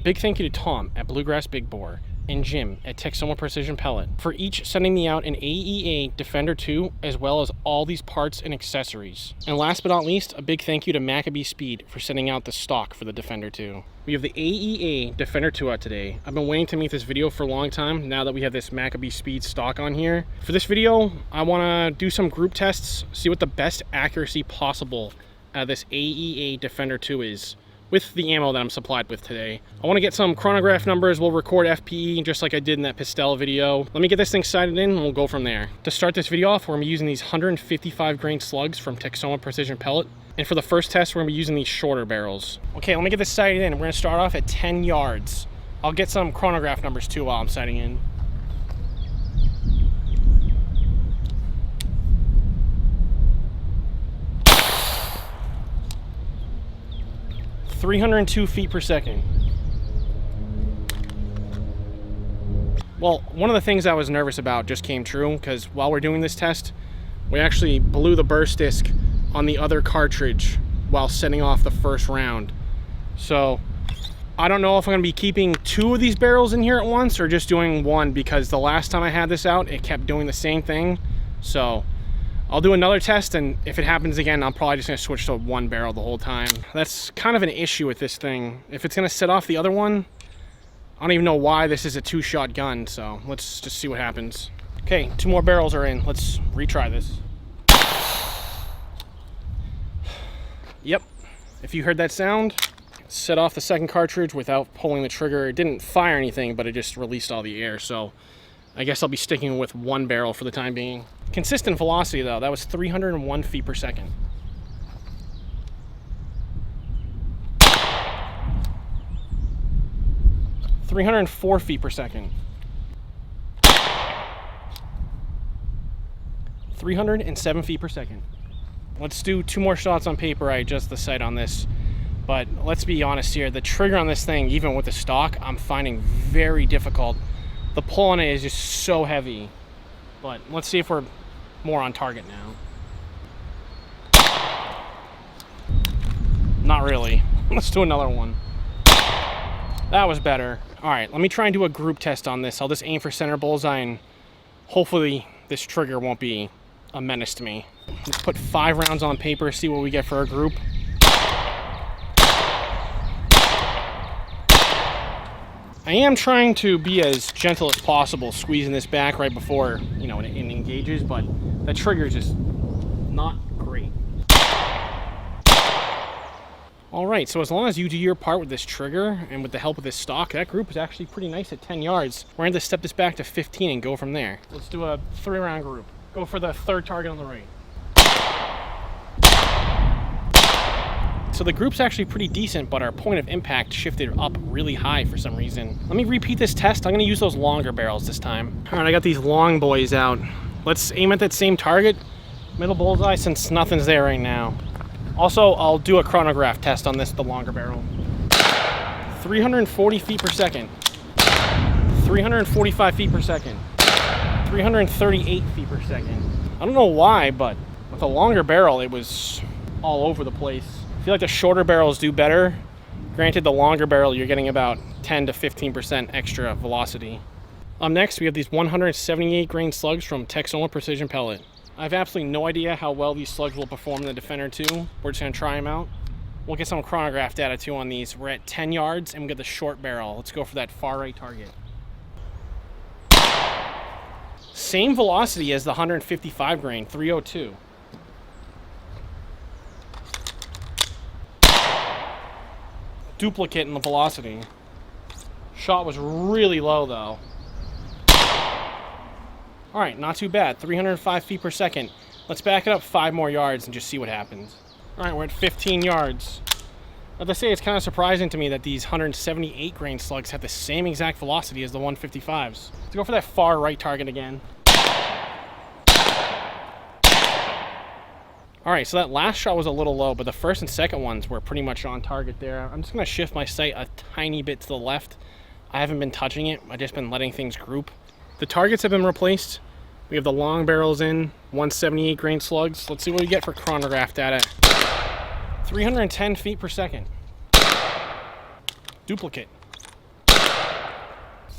big thank you to Tom at Bluegrass Big Bore and Jim at Texoma Precision Pellet for each sending me out an AEA Defender 2 as well as all these parts and accessories. And last but not least, a big thank you to MacabeSpeed for sending out the stock for the Defender 2. We have the AEA Defender 2 out today. I've been waiting to make this video for a long time now that we have this MacabeSpeed stock on here. For this video, I want to do some group tests, see what the best accuracy possible out of this AEA Defender 2 is, with the ammo that I'm supplied with today. I want to get some chronograph numbers. We'll record FPE just like I did in that Pistel video. Let me get this thing sighted in and we'll go from there. To start this video off, we're going to be using these 155 grain slugs from Texoma Precision Pellet. And for the first test, we're going to be using these shorter barrels. Okay, let me get this sighted in. We're going to start off at 10 yards. I'll get some chronograph numbers too while I'm sighting in. .302 feet per second. Well, one of the things I was nervous about just came true, because while we're doing this test, we actually blew the burst disc on the other cartridge while setting off the first round. So I don't know if I'm going to be keeping 2 of these barrels in here at once or just doing 1, because the last time I had this out, it kept doing the same thing. So I'll do another test, and if it happens again, I'm probably just going to switch to 1 barrel the whole time. That's kind of an issue with this thing. If it's going to set off the other one, I don't even know why this is a 2-shot gun, so let's just see what happens. Okay, 2 more barrels are in. Let's retry this. Yep, if you heard that sound, set off the second cartridge without pulling the trigger. It didn't fire anything, but it just released all the air, so I guess I'll be sticking with 1 barrel for the time being. Consistent velocity though, that was 301 feet per second. .304 feet per second. 307 feet per second. Let's do 2 more shots on paper. I adjust the sight on this, but let's be honest here, the trigger on this thing, even with the stock, I'm finding very difficult. The pull on it is just so heavy, but let's see if we're more on target now. Not really. Let's do another one. That was better. All right, let me try and do a group test on this. I'll just aim for center bullseye, and hopefully this trigger won't be a menace to me. Let's put 5 rounds on paper, see what we get for a group. I am trying to be as gentle as possible, squeezing this back right before, you know, it engages, but the trigger is just not great. All right, so as long as you do your part with this trigger and with the help of this stock, that group is actually pretty nice at 10 yards. We're going to step this back to 15 and go from there. Let's do a 3-round group. Go for the 3rd target on the right. So the group's actually pretty decent, but our point of impact shifted up really high for some reason. Let me repeat this test. I'm going to use those longer barrels this time. All right, I got these long boys out. Let's aim at that same target. Middle bullseye, since nothing's there right now. Also, I'll do a chronograph test on this, the longer barrel. 340 feet per second. 345 feet per second. 338 feet per second. I don't know why, but with a longer barrel, it was all over the place. I feel like the shorter barrels do better. Granted, the longer barrel, you're getting about 10 to 15% extra velocity. Up next, we have these 178 grain slugs from Texoma Precision Pellet. I have absolutely no idea how well these slugs will perform in the Defender 2. We're just gonna try them out. We'll get some chronograph data too on these. We're at 10 yards and we get the short barrel. Let's go for that far right target. Same velocity as the 155 grain, 302. Duplicate in the velocity. Shot was really low though. All right, not too bad, 305 feet per second. Let's back it up 5 more yards and just see what happens. All right, we're at 15 yards. As I say, it's kind of surprising to me that these 178 grain slugs have the same exact velocity as the 155s. Let's go for that far right target again. All right, so that last shot was a little low, but the first and second ones were pretty much on target there. I'm just gonna shift my sight a tiny bit to the left. I haven't been touching it. I've just been letting things group. The targets have been replaced. We have the long barrels in, 178 grain slugs. Let's see what we get for chronograph data. 310 feet per second. Duplicate.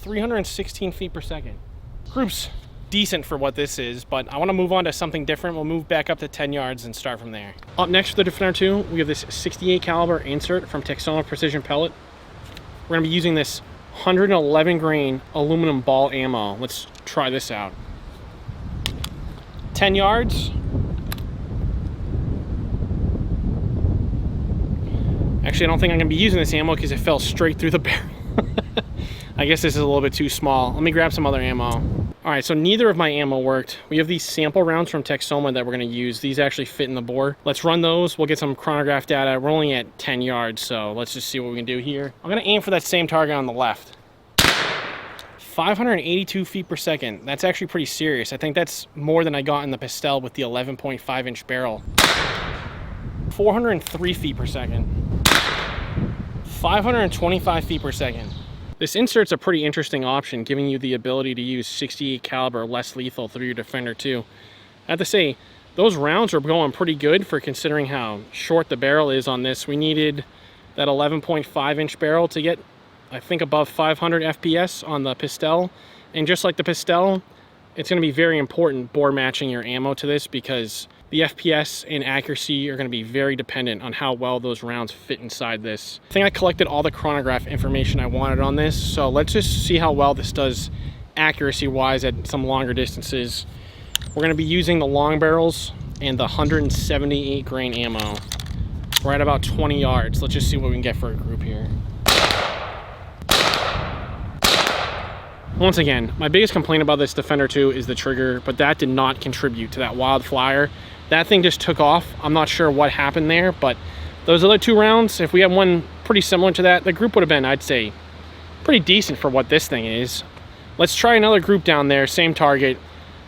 316 feet per second. Group's decent for what this is, but I want to move on to something different. We'll move back up to 10 yards and start from there. Up next for the Defender 2, we have this 68 caliber insert from Texoma Precision Pellet. We're going to be using this 111 grain aluminum ball ammo. Let's try this out. 10 yards. Actually, I don't think I'm going to be using this ammo because it fell straight through the barrel. I guess this is a little bit too small. Let me grab some other ammo. All right, so neither of my ammo worked. We have these sample rounds from Texoma that we're going to use. These actually fit in the bore. Let's run those. We'll get some chronograph data. We're only at 10 yards, so let's just see what we can do here. I'm going to aim for that same target on the left. 582 feet per second. That's actually pretty serious. I think that's more than I got in the Pistel with the 11.5 inch barrel. 403 feet per second. 525 feet per second. This insert's a pretty interesting option, giving you the ability to use 68 caliber less lethal through your Defender 2. I have to say, those rounds are going pretty good for considering how short the barrel is on this. We needed that 11.5 inch barrel to get, I think, above 500 FPS on the Pistel. And just like the Pistel, it's going to be very important bore matching your ammo to this, because the FPS and accuracy are going to be very dependent on how well those rounds fit inside this. I think I collected all the chronograph information I wanted on this, so let's just see how well this does accuracy-wise at some longer distances. We're going to be using the long barrels and the 178 grain ammo. We're at about 20 yards. Let's just see what we can get for a group here. Once again, my biggest complaint about this Defender 2 is the trigger, but that did not contribute to that wild flyer. That thing just took off. I'm not sure what happened there, but those other two rounds, if we had one pretty similar to that, the group would have been, I'd say, pretty decent for what this thing is. Let's try another group down there, same target.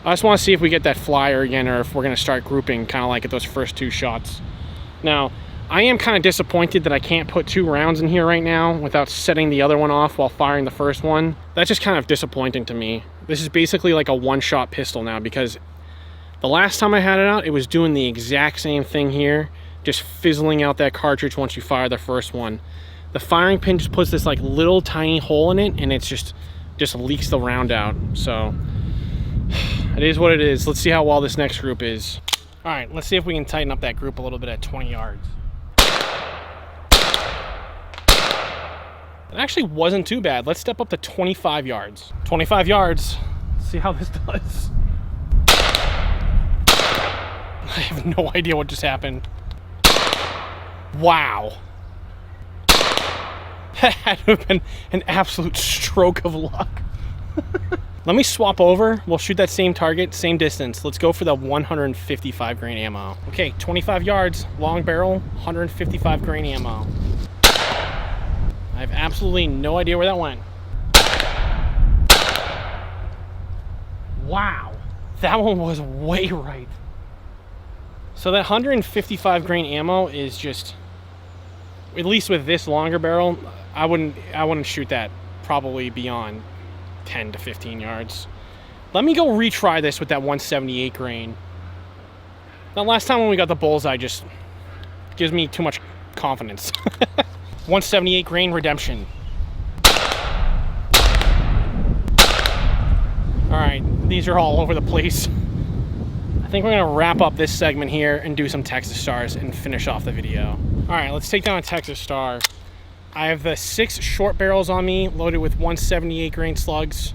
I just want to see if we get that flyer again, or if we're going to start grouping kind of like at those first two shots. Now, I am kind of disappointed that I can't put two rounds in here right now without setting the other one off while firing the first one. That's just kind of disappointing to me. This is basically like a one-shot pistol now, because the last time I had it out, it was doing the exact same thing here, just fizzling out that cartridge once you fire the first one. The firing pin just puts this like little tiny hole in it, and it's just leaks the round out. So it is what it is. Let's see how well this next group is. All right, let's see if we can tighten up that group a little bit at 20 yards. It actually wasn't too bad. Let's step up to 25 yards. 25 yards. Let's see how this does. I have no idea what just happened. Wow. That had to have been an absolute stroke of luck. Let me swap over. We'll shoot that same target, same distance. Let's go for the 155 grain ammo. Okay, 25 yards, long barrel, 155 grain ammo. I have absolutely no idea where that went. Wow, that one was way right. So that 155 grain ammo is just, at least with this longer barrel, I wouldn't shoot that probably beyond 10 to 15 yards. Let me go retry this with that 178 grain. That last time when we got the bullseye just gives me too much confidence. 178 grain redemption. All right, these are all over the place. I think we're gonna wrap up this segment here and do some Texas Stars and finish off the video. All right, let's take down a Texas Star. I have the 6 short barrels on me, loaded with 178 grain slugs.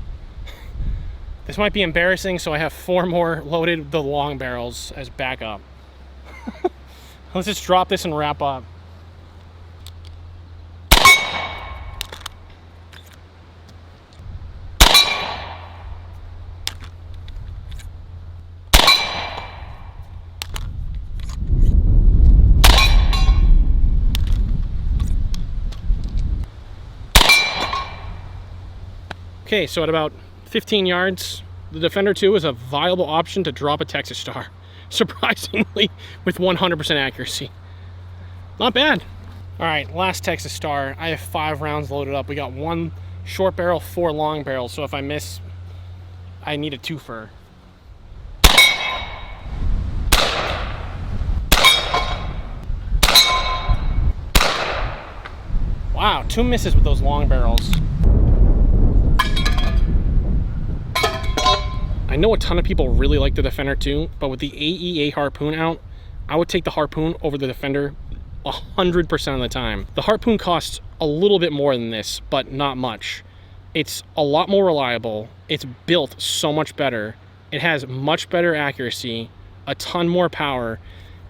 This might be embarrassing, so I have 4 more loaded with the long barrels as backup. Let's just drop this and wrap up. Okay, so at about 15 yards, the Defender 2 is a viable option to drop a Texas Star, surprisingly, with 100% accuracy. Not bad. All right, last Texas Star. I have 5 rounds loaded up. We got 1 short barrel, 4 long barrels, so if I miss, I need a twofer. Wow, 2 misses with those long barrels. I know a ton of people really like the Defender 2, but with the AEA Harpoon out, I would take the Harpoon over the Defender 100% of the time. The Harpoon costs a little bit more than this, but not much. It's a lot more reliable. It's built so much better. It has much better accuracy, a ton more power,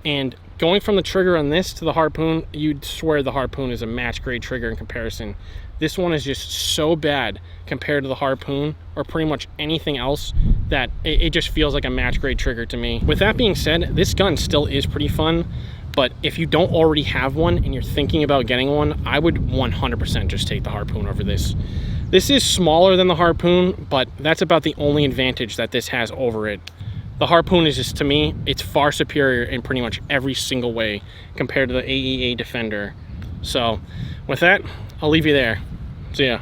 and going from the trigger on this to the Harpoon, you'd swear the Harpoon is a match grade trigger in comparison. This one is just so bad compared to the Harpoon or pretty much anything else that it just feels like a match grade trigger to me. With that being said, this gun still is pretty fun, but if you don't already have one and you're thinking about getting one, I would 100% just take the Harpoon over this. This is smaller than the Harpoon, but that's about the only advantage that this has over it. The Harpoon is just, to me, it's far superior in pretty much every single way compared to the AEA Defender. So with that, I'll leave you there. See ya.